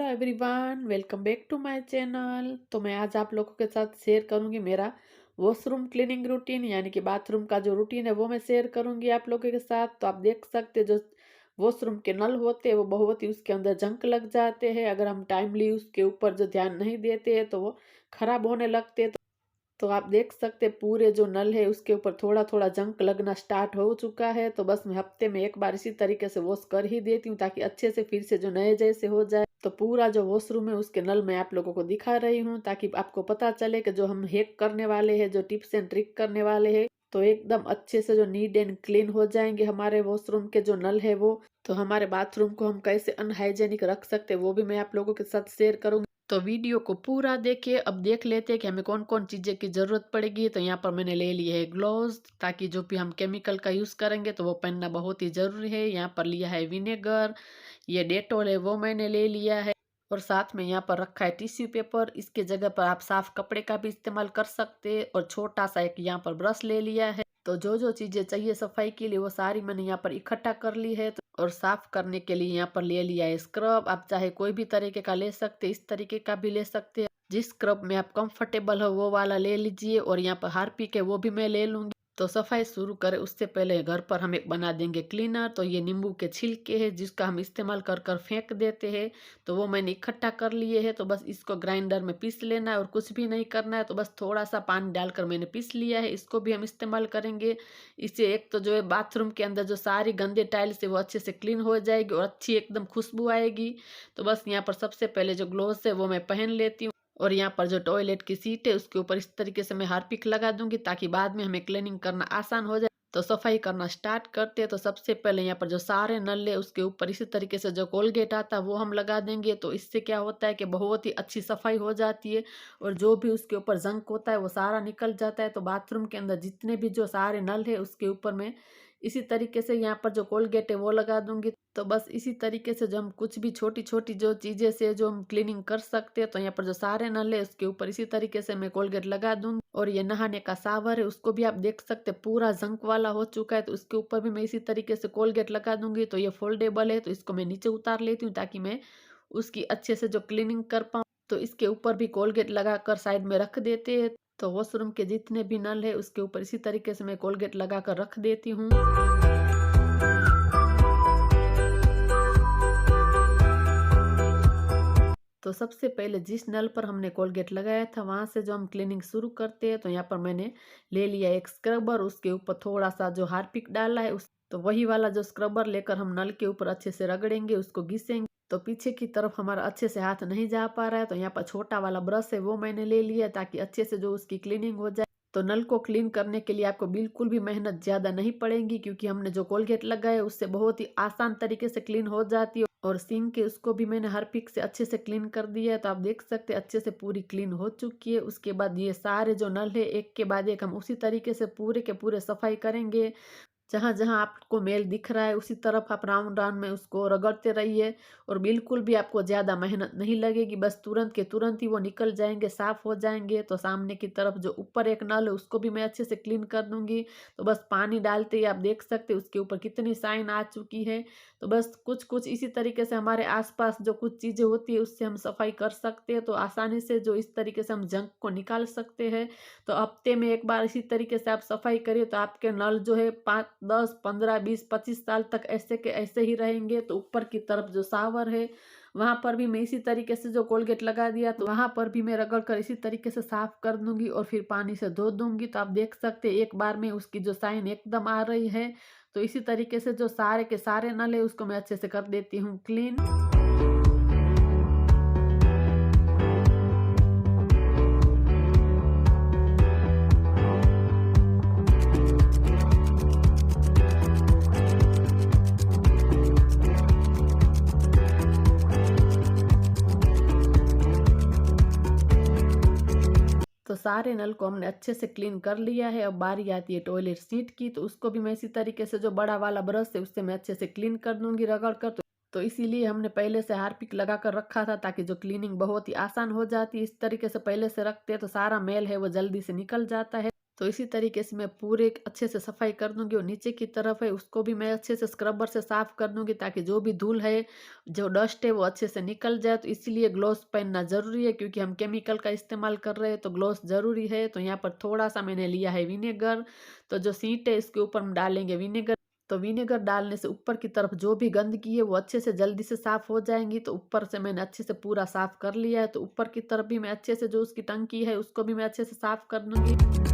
Everyone, welcome back to my channel. तो मैं आज आप लोगों के साथ शेयर करूंगी मेरा वॉशरूम क्लीनिंग रूटीन, यानी कि बाथरूम का जो रूटीन है वो मैं शेयर करूंगी आप लोगों के साथ। तो आप देख सकते हैं जो वॉशरूम के नल होते हैं वो बहुत ही उसके अंदर जंक लग जाते हैं। अगर हम टाइमली उसके ऊपर जो ध्यान नहीं देते हैं तो वो खराब होने लगते हैं। तो आप देख सकते हैं पूरे जो नल है उसके ऊपर थोड़ा थोड़ा जंक लगना स्टार्ट हो चुका है। तो बस मैं हफ्ते में एक बार इसी तरीके से वॉश कर ही देती हूँ ताकि अच्छे से फिर से जो नए जैसे हो जाए। तो पूरा जो वॉशरूम है उसके नल मैं आप लोगों को दिखा रही हूँ ताकि आपको पता चले कि जो हम हैक करने वाले हैं, जो टिप्स एंड ट्रिक करने वाले हैं, तो एकदम अच्छे से जो नीट एंड क्लीन हो जाएंगे हमारे वॉशरूम के जो नल है वो। तो हमारे बाथरूम को हम कैसे अनहाइजेनिक रख सकते हैं वो भी मैं आप लोगों के साथ शेयर करूंगी। तो वीडियो को पूरा देखिए। अब देख लेते हैं कि हमें कौन कौन चीज़ें की ज़रूरत पड़ेगी। तो यहाँ पर मैंने ले लिए है ग्लोव्स, ताकि जो भी हम केमिकल का यूज़ करेंगे तो वो पहनना बहुत ही ज़रूरी है। यहाँ पर लिया है विनेगर, ये डेटॉल है वो मैंने ले लिया है, और साथ में यहाँ पर रखा है टिश्यू पेपर। इसके जगह पर आप साफ कपड़े का भी इस्तेमाल कर सकते हैं, और छोटा सा एक यहाँ पर ब्रश ले लिया है। तो जो जो चीज़ें चाहिए सफाई के लिए वो सारी मैंने यहाँ पर इकट्ठा कर ली है। और साफ करने के लिए यहाँ पर ले लिया है स्क्रब। आप चाहे कोई भी तरीके का ले सकते, इस तरीके का भी ले सकते हैं। जिस स्क्रब में आप कंफर्टेबल हो वो वाला ले लीजिए। और यहाँ पर हार्पिक है वो भी मैं ले लूंगी। तो सफाई शुरू करें उससे पहले घर पर हम एक बना देंगे क्लीनर। तो ये नींबू के छिलके हैं जिसका हम इस्तेमाल कर कर फेंक देते हैं। तो वो मैंने इकट्ठा कर लिए है। तो बस इसको ग्राइंडर में पीस लेना है और कुछ भी नहीं करना है। तो बस थोड़ा सा पानी डालकर मैंने पीस लिया है, इसको भी हम इस्तेमाल करेंगे। इससे एक तो जो है बाथरूम के अंदर जो सारी गंदे टाइल्स है वो अच्छे से क्लीन हो जाएगी और अच्छी एकदम खुशबू आएगी। तो बस यहाँ पर सबसे पहले जो ग्लोव्स है वो मैं पहन लेती हूँ, और यहाँ पर जो टॉयलेट की सीट है उसके ऊपर इस तरीके से मैं हार्पिक लगा दूंगी ताकि बाद में हमें क्लीनिंग करना आसान हो जाए। तो सफाई करना स्टार्ट करते हैं। तो सबसे पहले यहाँ पर जो सारे नल है उसके ऊपर इसी तरीके से जो कोलगेट आता है वो हम लगा देंगे। तो इससे क्या होता है कि बहुत ही अच्छी सफाई हो जाती है, और जो भी उसके ऊपर जंक होता है वो सारा निकल जाता है। तो बाथरूम के अंदर जितने भी जो सारे नल है उसके ऊपर मैं इसी तरीके से यहाँ पर जो कोलगेट है वो लगा दूंगी। तो बस इसी तरीके से जो हम कुछ भी छोटी छोटी जो चीजें से जो हम क्लीनिंग कर सकते हैं। तो यहाँ पर जो सारे नल है उसके ऊपर इसी तरीके से मैं कोलगेट लगा दूंगी। और ये नहाने का शावर है उसको भी आप देख सकते हैं पूरा जंक वाला हो चुका है। तो उसके ऊपर भी मैं इसी तरीके से कोलगेट लगा दूंगी। तो ये फोल्डेबल है तो इसको मैं नीचे उतार लेती हूँ ताकि मैं उसकी अच्छे से जो क्लीनिंग कर पाऊँ। तो इसके ऊपर भी कोलगेट लगा कर साइड में रख देते हैं। तो वॉशरूम के जितने भी नल है उसके ऊपर इसी तरीके से मैं कोलगेट लगा कर रख देती हूँ। तो सबसे पहले जिस नल पर हमने कोलगेट लगाया था वहां से जो हम क्लीनिंग शुरू करते हैं। तो यहाँ पर मैंने ले लिया एक स्क्रबर, उसके ऊपर थोड़ा सा जो हार्पिक डाला है उस तो वही वाला जो स्क्रबर लेकर हम नल के ऊपर अच्छे से रगड़ेंगे, उसको घिसेंगे। तो पीछे की तरफ हमारा अच्छे से हाथ नहीं जा पा रहा है। तो यहाँ पर छोटा वाला ब्रश है वो मैंने ले लिया ताकि अच्छे से जो उसकी क्लीनिंग हो जाए। तो नल को क्लीन करने के लिए आपको बिल्कुल भी मेहनत ज्यादा नहीं पड़ेगी, क्योंकि हमने जो कोलगेट लगाया उससे बहुत ही आसान तरीके से क्लीन हो जाती है। और सिंक के उसको भी मैंने हार्पिक से अच्छे से क्लीन कर दिया है। तो आप देख सकते हैं अच्छे से पूरी क्लीन हो चुकी है। उसके बाद ये सारे जो नल है एक के बाद एक हम उसी तरीके से पूरे के पूरे सफाई करेंगे। जहाँ जहाँ आपको मेल दिख रहा है उसी तरफ आप राउंड राउंड में उसको रगड़ते रहिए, और बिल्कुल भी आपको ज़्यादा मेहनत नहीं लगेगी। बस तुरंत के तुरंत ही वो निकल जाएंगे, साफ हो जाएंगे। तो सामने की तरफ जो ऊपर एक नल है उसको भी मैं अच्छे से क्लीन कर दूंगी। तो बस पानी डालते ही आप देख सकते हैं उसके ऊपर कितनी साइन आ चुकी है। तो बस कुछ कुछ इसी तरीके से हमारे आसपास जो कुछ चीज़ें होती है उससे हम सफाई कर सकते हैं। तो आसानी से जो इस तरीके से हम जंक को निकाल सकते हैं। तो हफ्ते में एक बार इसी तरीके से आप सफाई करिए तो आपके नल जो है 5, 10, 15, 20, 25 साल तक ऐसे के ऐसे ही रहेंगे। तो ऊपर की तरफ जो शावर है वहां पर भी मैं इसी तरीके से जो कोलगेट लगा दिया, तो वहां पर भी मैं रगड़ कर इसी तरीके से साफ कर दूंगी और फिर पानी से धो दूंगी। तो आप देख सकते हैं एक बार में उसकी जो साइन एकदम आ रही है। तो इसी तरीके से जो सारे के सारे नल है उसको मैं अच्छे से कर देती हूँ क्लीन। तो सारे नल को हमने अच्छे से क्लीन कर लिया है। अब बारी आती है टॉयलेट सीट की। तो उसको भी मैं इसी तरीके से जो बड़ा वाला ब्रश है उससे मैं अच्छे से क्लीन कर दूंगी रगड़ कर। तो इसीलिए हमने पहले से हार्पिक लगा कर रखा था ताकि जो क्लीनिंग बहुत ही आसान हो जाती है। इस तरीके से पहले से रखते हैं तो सारा मैल है वो जल्दी से निकल जाता है। तो इसी तरीके से मैं पूरे अच्छे से सफाई कर दूंगी और नीचे की तरफ है उसको भी मैं अच्छे से स्क्रबर से साफ कर दूंगी ताकि जो भी धूल है, जो डस्ट है वो अच्छे से निकल जाए। तो इसीलिए ग्लोव्स पहनना जरूरी है क्योंकि हम केमिकल का इस्तेमाल कर रहे हैं, तो ग्लोव्स जरूरी है। तो यहाँ पर थोड़ा सा मैंने लिया है विनेगर, तो जो सीट है इसके ऊपर हम डालेंगे विनेगर। तो विनेगर डालने से ऊपर की तरफ जो भी गंदगी है वो अच्छे से जल्दी से साफ हो जाएंगी। तो ऊपर से मैंने अच्छे से पूरा साफ कर लिया है, तो ऊपर की तरफ भी मैं अच्छे से जो उसकी टंकी है उसको भी मैं अच्छे से साफ कर दूंगी।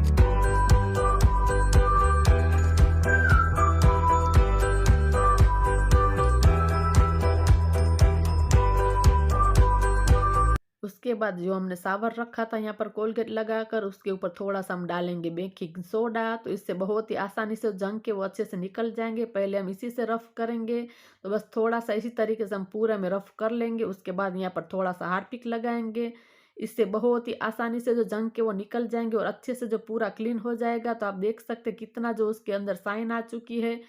उसके बाद जो हमने सावर रखा था यहाँ पर कोलगेट लगाकर, उसके ऊपर थोड़ा सा हम डालेंगे बेकिंग सोडा। तो इससे बहुत ही आसानी से जंग के वो अच्छे से निकल जाएंगे। पहले हम इसी से रफ करेंगे, तो बस थोड़ा सा इसी तरीके से हम पूरा में रफ कर लेंगे। उसके बाद यहाँ पर थोड़ा सा हार्पिक लगाएंगे, इससे बहुत ही आसानी से जो जंग के वो निकल जाएंगे और अच्छे से जो पूरा क्लीन हो जाएगा। तो आप देख सकते हैं कितना जो उसके अंदर साइन आ चुकी है।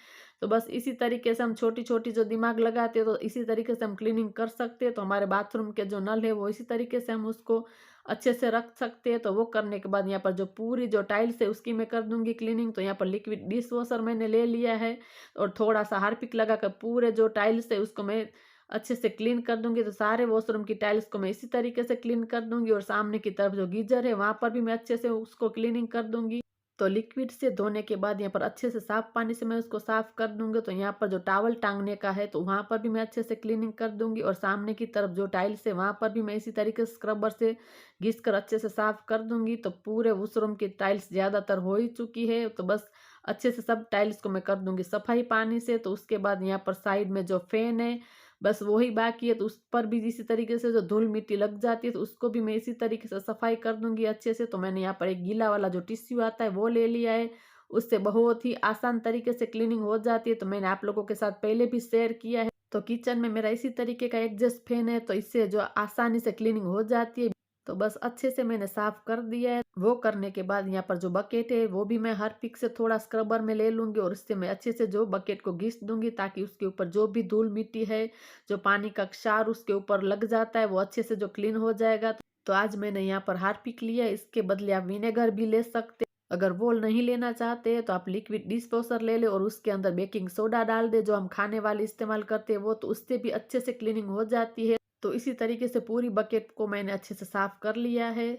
तो बस इसी तरीके से हम छोटी छोटी जो दिमाग लगाते हैं तो इसी तरीके से हम क्लीनिंग कर सकते हैं। तो हमारे बाथरूम के जो नल है वो इसी तरीके से हम उसको अच्छे से रख सकते हैं। तो वो करने के बाद यहाँ पर जो पूरी जो टाइल्स है उसकी मैं कर दूंगी क्लीनिंग। तो यहाँ पर लिक्विड डिश वॉशर मैंने ले लिया है और थोड़ा सा हार्पिक लगाकर पूरे जो टाइल्स है उसको मैं अच्छे से क्लीन कर दूंगी। तो सारे वॉशरूम की टाइल्स को मैं इसी तरीके से क्लीन कर दूंगी और सामने की तरफ जो गीजर है वहां पर भी मैं अच्छे से उसको क्लीनिंग कर दूंगी। तो लिक्विड से धोने के बाद यहाँ पर अच्छे से साफ पानी से मैं उसको साफ कर दूंगी। तो यहाँ पर जो टॉवल टांगने का है तो वहां पर भी मैं अच्छे से क्लीनिंग कर दूंगी और सामने की तरफ जो टाइल्स है वहां पर भी मैं इसी तरीके से स्क्रबर से घिस कर अच्छे से साफ कर दूंगी। तो पूरे वॉशरूम की टाइल्स ज्यादातर हो ही चुकी है, तो बस अच्छे से सब टाइल्स को मैं कर दूंगी सफाई पानी से। तो उसके बाद यहाँ पर साइड में जो फैन है बस वही बाकी है, तो उस पर भी इसी तरीके से जो धूल मिट्टी लग जाती है तो उसको भी मैं इसी तरीके से सफाई कर दूंगी अच्छे से। तो मैंने यहाँ पर एक गीला वाला जो टिश्यू आता है वो ले लिया है, उससे बहुत ही आसान तरीके से क्लीनिंग हो जाती है। तो मैंने आप लोगों के साथ पहले भी शेयर किया है। तो किचन में मेरा इसी तरीके का एग्जॉस्ट फैन है, तो इससे जो आसानी से क्लीनिंग हो जाती है। तो बस अच्छे से मैंने साफ कर दिया है। वो करने के बाद यहाँ पर जो बकेट है वो भी मैं हार्पिक से थोड़ा स्क्रबर में ले लूंगी और इससे मैं अच्छे से जो बकेट को घिस दूंगी ताकि उसके ऊपर जो भी धूल मिट्टी है, जो पानी का क्षार उसके ऊपर लग जाता है वो अच्छे से जो क्लीन हो जाएगा। तो आज मैंने यहाँ पर हार्पिक लिया, इसके बदले आप विनेगर भी ले सकते। अगर वो नहीं लेना चाहते तो आप लिक्विड डिश वॉशर ले ले और उसके अंदर बेकिंग सोडा डाल दे जो हम खाने वाले इस्तेमाल करते हैं वो, तो उससे भी अच्छे से क्लीनिंग हो जाती है। तो इसी तरीके से पूरी बकेट को मैंने अच्छे से साफ कर लिया है।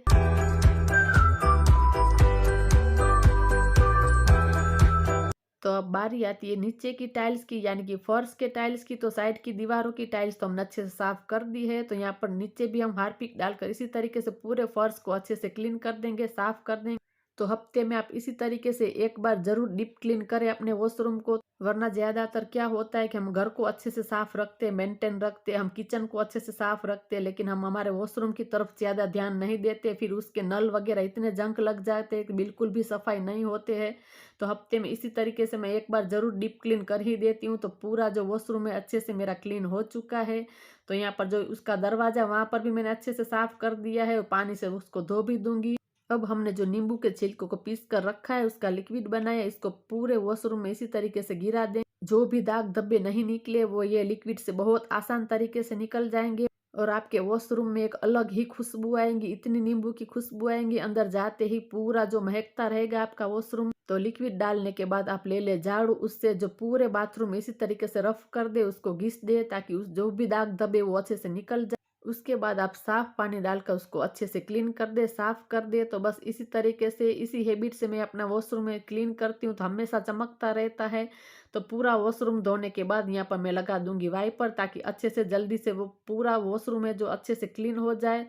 तो अब बारी आती है नीचे की टाइल्स की, यानी कि फर्श के टाइल्स की। तो साइड की दीवारों की टाइल्स तो हमने अच्छे से साफ कर दी है। तो यहाँ पर नीचे भी हम हार्पिक डालकर इसी तरीके से पूरे फर्श को अच्छे से क्लीन कर देंगे, साफ कर देंगे। तो हफ्ते में आप इसी तरीके से एक बार जरूर डीप क्लीन करें अपने वॉशरूम को, वरना ज्यादातर क्या होता है कि हम घर को अच्छे से साफ रखते हैं, मेंटेन रखते हैं, हम किचन को अच्छे से साफ रखते हैं, लेकिन हम हमारे वॉशरूम की तरफ ज्यादा ध्यान नहीं देते। फिर उसके नल वगैरह इतने जंक लग जाते हैं कि बिल्कुल भी सफाई नहीं होते हैं। तो हफ्ते में इसी तरीके से मैं एक बार जरूर डीप क्लीन कर ही देती हूँ। तो पूरा जो वॉशरूम है अच्छे से मेरा क्लीन हो चुका है। तो यहाँ पर जो उसका दरवाजा वहां पर भी मैंने अच्छे से साफ कर दिया है और पानी से उसको धो भी दूंगी। अब हमने जो नींबू के छिलकों को पीस कर रखा है उसका लिक्विड बनाया, इसको पूरे वॉशरूम में इसी तरीके से गिरा दें। जो भी दाग धब्बे नहीं निकले वो ये लिक्विड से बहुत आसान तरीके से निकल जाएंगे और आपके वॉशरूम में एक अलग ही खुशबू आएंगी, इतनी नींबू की खुशबू आएंगी, अंदर जाते ही पूरा जो महकता रहेगा आपका वॉशरूम। तो लिक्विड डालने के बाद आप ले ले झाड़ू, उससे जो पूरे बाथरूम में इसी तरीके से रफ कर दे, उसको घिस दे ताकि उस जो भी दाग धब्बे वो अच्छे से निकल जाए। उसके बाद आप साफ पानी डालकर उसको अच्छे से क्लीन कर दे, साफ कर दे। तो बस इसी तरीके से इसी हैबिट से मैं अपना वॉशरूम में क्लीन करती हूँ, तो हमेशा चमकता रहता है। तो पूरा वॉशरूम धोने के बाद यहाँ पर मैं लगा दूंगी वाइपर ताकि अच्छे से जल्दी से वो पूरा वॉशरूम है जो अच्छे से क्लीन हो जाए।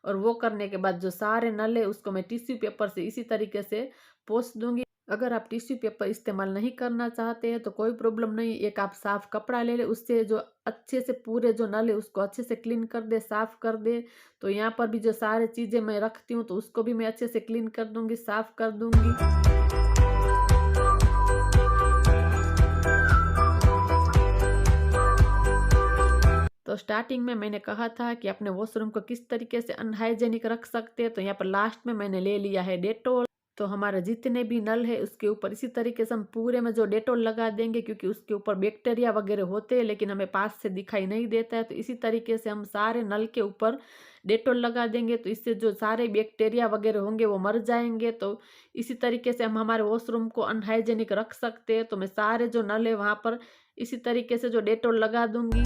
और वो करने के बाद जो सारे नल है उसको मैं टिश्यू पेपर से इसी तरीके से पोंछ दूंगी। अगर आप टिश्यू पेपर इस्तेमाल नहीं करना चाहते हैं तो कोई प्रॉब्लम नहीं, एक आप साफ कपड़ा ले ले, उससे जो अच्छे से पूरे जो नल है उसको अच्छे से क्लीन कर दे, साफ कर दे। तो यहाँ पर भी जो सारे चीजें मैं रखती हूँ तो उसको भी मैं अच्छे से क्लीन कर दूंगी, साफ कर दूंगी। तो स्टार्टिंग में मैंने कहा था कि अपने वॉशरूम को किस तरीके से अनहाइजेनिक रख सकते हैं। तो यहाँ पर लास्ट में मैंने ले लिया है डेटॉल। तो हमारे जितने भी नल है उसके ऊपर इसी तरीके से हम पूरे में जो डेटॉल लगा देंगे, क्योंकि उसके ऊपर बैक्टीरिया वगैरह होते हैं लेकिन हमें पास से दिखाई नहीं देता है। तो इसी तरीके से हम सारे नल के ऊपर डेटॉल लगा देंगे, तो इससे जो सारे बैक्टीरिया वगैरह होंगे वो मर जाएंगे। तो इसी तरीके से हम हमारे वॉशरूम को अनहाइजेनिक रख सकते हैं। तो मैं सारे जो नल है वहाँ पर इसी तरीके से जो डेटॉल लगा दूंगी।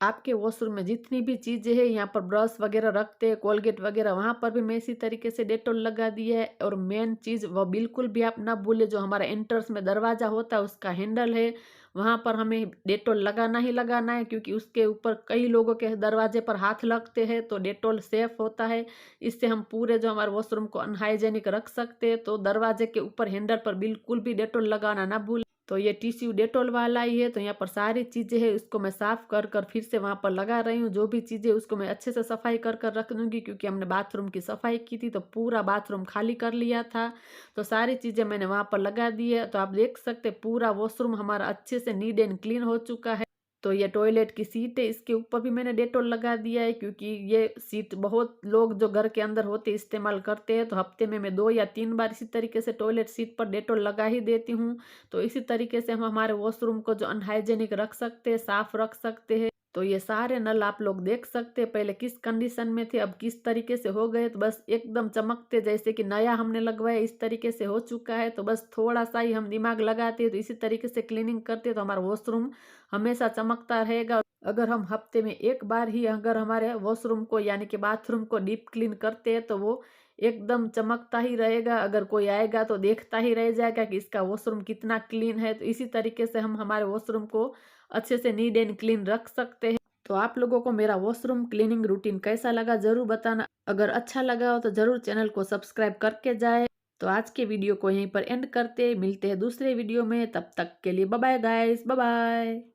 आपके वॉशरूम में जितनी भी चीज़ें हैं, यहाँ पर ब्रश वगैरह रखते हैं, कोलगेट वगैरह, वहाँ पर भी मैं इसी तरीके से डेटॉल लगा दिया है। और मेन चीज़ वो बिल्कुल भी आप ना भूलें, जो हमारा एंट्रेंस में दरवाज़ा होता है उसका हैंडल है, वहाँ पर हमें डेटॉल लगाना ही लगाना है, क्योंकि उसके ऊपर कई लोगों के दरवाजे पर हाथ लगते हैं। तो डेटॉल सेफ होता है, इससे हम पूरे जो हमारे वॉशरूम को अनहाइजेनिक रख सकते हैं। तो दरवाजे के ऊपर हैंडल पर बिल्कुल भी डेटॉल लगाना ना भूलें। तो ये टिश्यू डेटॉल वाला ही है। तो यहाँ पर सारी चीज़ें हैं, उसको मैं साफ़ कर कर फिर से वहाँ पर लगा रही हूँ। जो भी चीज़ें उसको मैं अच्छे से सफाई कर कर रख दूँगी, क्योंकि हमने बाथरूम की सफाई की थी तो पूरा बाथरूम खाली कर लिया था। तो सारी चीज़ें मैंने वहाँ पर लगा दी है। तो आप देख सकते पूरा वॉशरूम हमारा अच्छे से नीट एंड क्लीन हो चुका है। तो ये टॉयलेट की सीट है, इसके ऊपर भी मैंने डेटॉल लगा दिया है, क्योंकि ये सीट बहुत लोग जो घर के अंदर होते इस्तेमाल करते हैं। तो हफ्ते में मैं 2 या 3 बार इसी तरीके से टॉयलेट सीट पर डेटॉल लगा ही देती हूँ। तो इसी तरीके से हम हमारे वॉशरूम को जो अनहाइजेनिक रख सकते हैं, साफ रख सकते हैं। तो ये सारे नल आप लोग देख सकते हैं पहले किस कंडीशन में थे, अब किस तरीके से हो गए। तो बस एकदम चमकते जैसे कि नया हमने लगवाया इस तरीके से हो चुका है। तो बस थोड़ा सा ही हम दिमाग लगाते हैं, तो इसी तरीके से क्लीनिंग करते हैं, तो हमारा वॉशरूम हमेशा चमकता रहेगा। अगर हम हफ्ते में 1 बार ही अगर हमारे वॉशरूम को यानी कि बाथरूम को डीप क्लीन करते हैं, तो वो एकदम चमकता ही रहेगा। अगर कोई आएगा तो देखता ही रह जाएगा कि इसका वॉशरूम कितना क्लीन है। तो इसी तरीके से हम हमारे वॉशरूम को अच्छे से नीट एंड क्लीन रख सकते हैं। तो आप लोगों को मेरा वॉशरूम क्लीनिंग रूटीन कैसा लगा ज़रूर बताना। अगर अच्छा लगा हो तो ज़रूर चैनल को सब्सक्राइब करके जाए। तो आज के वीडियो को यहीं पर एंड करते, मिलते हैं दूसरे वीडियो में। तब तक के लिए bye bye guys, bye bye.